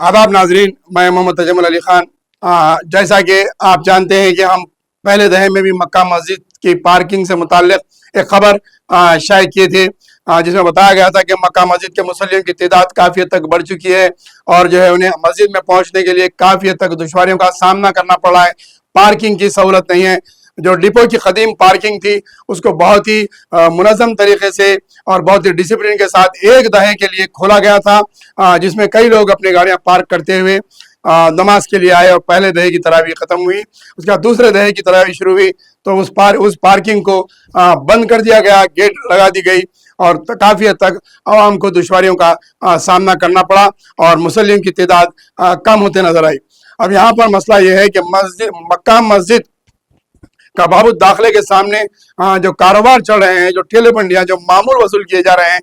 आदाब नाजरीन, मैं मोहम्मद तजम्मुल अली खान। जैसा कि आप जानते हैं कि हम पहले दहे में भी मक्का मस्जिद की पार्किंग से मुताल्लिक एक खबर शाये किए थे, जिसमें बताया गया था कि मक्का मस्जिद के मुसल्लियों की तादाद काफ़ी हद तक बढ़ चुकी है और जो है उन्हें मस्जिद में पहुंचने के लिए काफ़ी हद तक दुश्वारियों का सामना करना पड़ रहा है। पार्किंग की सहूलत नहीं है। जो डिपो की कदीम पार्किंग थी उसको बहुत ही मुनज़्ज़म तरीके से और बहुत ही डिसिप्लिन के साथ एक दहे के लिए खोला गया था, जिसमें कई लोग अपनी गाड़ियां पार्क करते हुए नमाज के लिए आए और पहले दहे की तरावी ख़त्म हुई। उसके बाद दूसरे दहे की तरावी शुरू हुई तो उस पार्किंग को बंद कर दिया गया, गेट लगा दी गई और काफ़ी हद तक आवाम को दुश्वारियों का सामना करना पड़ा और मुसल्लियों की तादाद कम होते नजर आई। अब यहाँ पर मसला यह है कि मक्का मस्जिद का बाबू दाखिले के सामने जो कारोबार चल रहे हैं, जो ठेले मंडियां, जो मामूल वसूल किए जा रहे हैं,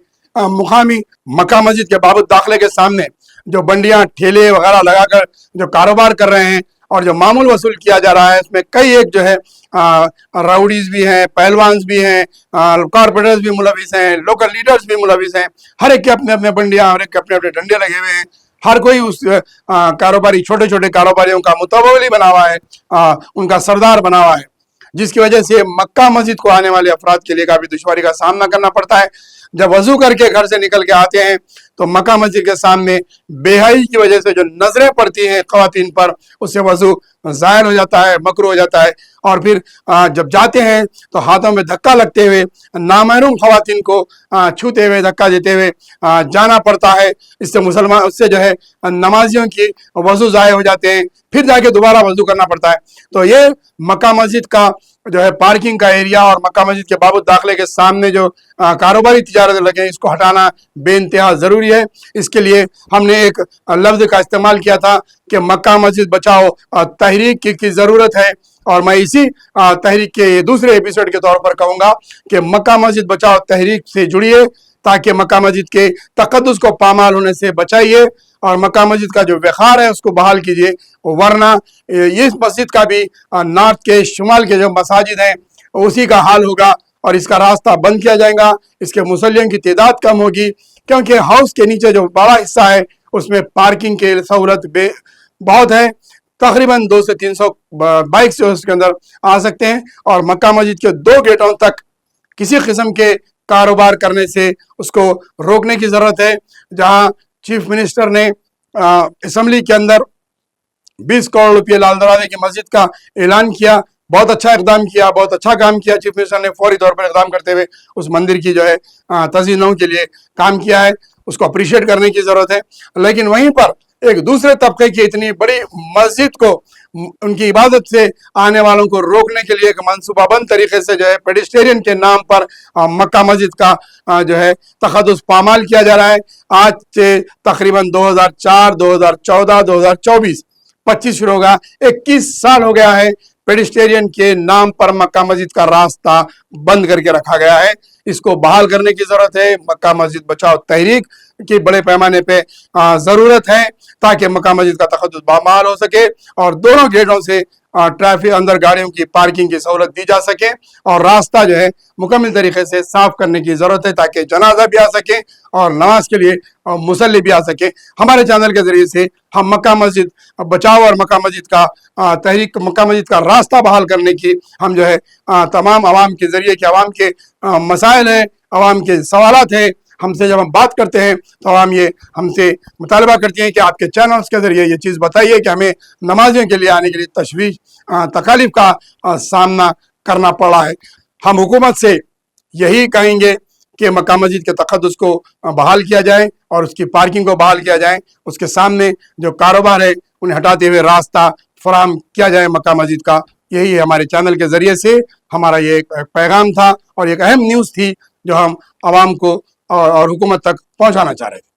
मुकामी मक्का मस्जिद के बाबू दाखिले के सामने जो बंडियां ठेले वगैरह लगाकर जो कारोबार कर रहे हैं और जो मामूल वसूल किया जा रहा है, इसमें कई एक जो है राउडीज भी हैं, पहलवान भी हैं, कारपोरेटर्स भी मुलविस हैं, लोकल लीडर्स भी मुलविस हैं। हर एक के अपने अपने बंडियां, हर एक के अपने अपने डंडे लगे हुए हैं। हर कोई उस कारोबारी, छोटे छोटे कारोबारियों का मुतवली बना हुआ है, उनका सरदार बना हुआ है, जिसकी वजह से मक्का मस्जिद को आने वाले अफराद के लिए काफ़ी दुश्वारी का सामना करना पड़ता है। जब वजू करके घर से निकल के आते हैं तो मक्का मस्जिद के सामने बेहयाई की वजह से जो नजरें पड़ती हैं ख़वातीन पर, उससे वजू ज़ायल हो जाता है, मकरू हो जाता है। और फिर जब जाते हैं तो हाथों में धक्का लगते हुए, नामहरूम ख़वातीन को छूते हुए, धक्का देते हुए जाना पड़ता है। उससे जो है नमाजियों की वजू ज़ाय हो जाते हैं, फिर जाके दोबारा वजू करना पड़ता है। तो ये मक्का मस्जिद का जो है पार्किंग का एरिया और मक्का मस्जिद के बाबू दाखिले के सामने जो कारोबारी तिजारत लगे हैं, इसको हटाना बेइंतहा ज़रूरी है। इसके लिए हमने एक लफ्ज़ का इस्तेमाल किया था कि मक्का मस्जिद बचाओ तहरीक की ज़रूरत है, और मैं इसी तहरीक के दूसरे एपिसोड के तौर पर कहूँगा कि मक्का मस्जिद बचाओ तहरीक से जुड़िए ताकि मक्का मस्जिद के तक़द्दुस को पामाल होने से बचाइए और मक्का मस्जिद का जो वक़ार है उसको बहाल कीजिए। वरना इस मस्जिद का भी नॉर्थ के शुमाल के जो मसाजिद हैं उसी का हाल होगा और इसका रास्ता बंद किया जाएगा। इसके मुसल्लियों की तादाद कम होगी क्योंकि हाउस के नीचे जो बड़ा हिस्सा है उसमें पार्किंग की सहूलत बहुत है। तकरीबन 200 से 300 बाइक्स जो उसके अंदर आ सकते हैं और मक्का मस्जिद के 2 गेटों तक किसी किस्म के कारोबार करने से उसको रोकने की ज़रूरत है। जहां चीफ मिनिस्टर ने असम्बली के अंदर 20 करोड़ रुपये लाल दरवाजे की मस्जिद का ऐलान किया, बहुत अच्छा इकदाम किया, बहुत अच्छा काम किया। चीफ मिनिस्टर ने फौरी तौर पर इकदाम करते हुए उस मंदिर की जो है तज़ीनों के लिए काम किया है, उसको अप्रिशिएट करने की ज़रूरत है। लेकिन वहीं पर एक दूसरे तबके की इतनी बड़ी मस्जिद को, उनकी इबादत से आने वालों को रोकने के लिए एक मनसूबाबंद तरीके से जो है पेडिस्टेरियन के नाम पर मक्का मस्जिद का जो है तक़द्दुस पामाल किया जा रहा है। आज से तकरीबन 2004, 2014, 2024, 25 शुरू होगा, 21 साल हो गया है पेडिस्टेरियन के नाम पर मक्का मस्जिद का रास्ता बंद करके रखा गया है। इसको बहाल करने की जरूरत है। मक्का मस्जिद बचाओ तहरीक की बड़े पैमाने पे जरूरत है ताकि मक्का मस्जिद का तक़द्दुस बामाल हो सके और दोनों गेटों से ट्रैफिक अंदर गाड़ियों की पार्किंग की सहूलत दी जा सके और रास्ता जो है मुकम्मल तरीके से साफ करने की ज़रूरत है ताकि जनाजा भी आ सके और नमाज के लिए मुसल्ली भी आ सके। हमारे चैनल के ज़रिए से हम मक्का मस्जिद बचाओ और मक्का मस्जिद का तहरीक, मक्का मस्जिद का रास्ता बहाल करने की हम जो है तमाम आवाम के ज़रिए कि आवाम के मसाइल हैं, आवाम के सवालात हैं, हमसे जब हम बात करते हैं तो आवाम ये हमसे मुतालबा करती हैं कि आपके चैनल्स के ज़रिए ये चीज़ बताइए कि हमें नमाज़ों के लिए आने के लिए तशवीश तकालीफ का सामना करना पड़ा है। हम हुकूमत से यही कहेंगे कि मक्का मस्जिद के तक़द्दुस को बहाल किया जाए और उसकी पार्किंग को बहाल किया जाए, उसके सामने जो कारोबार है उन्हें हटाते हुए रास्ता फराहम किया जाए मक्का मस्जिद का। यही हमारे चैनल के ज़रिए से हमारा ये एक पैगाम था और एक अहम न्यूज़ थी जो हम आवाम को और हुकूमत तक पहुँचाना चाह रहे थे।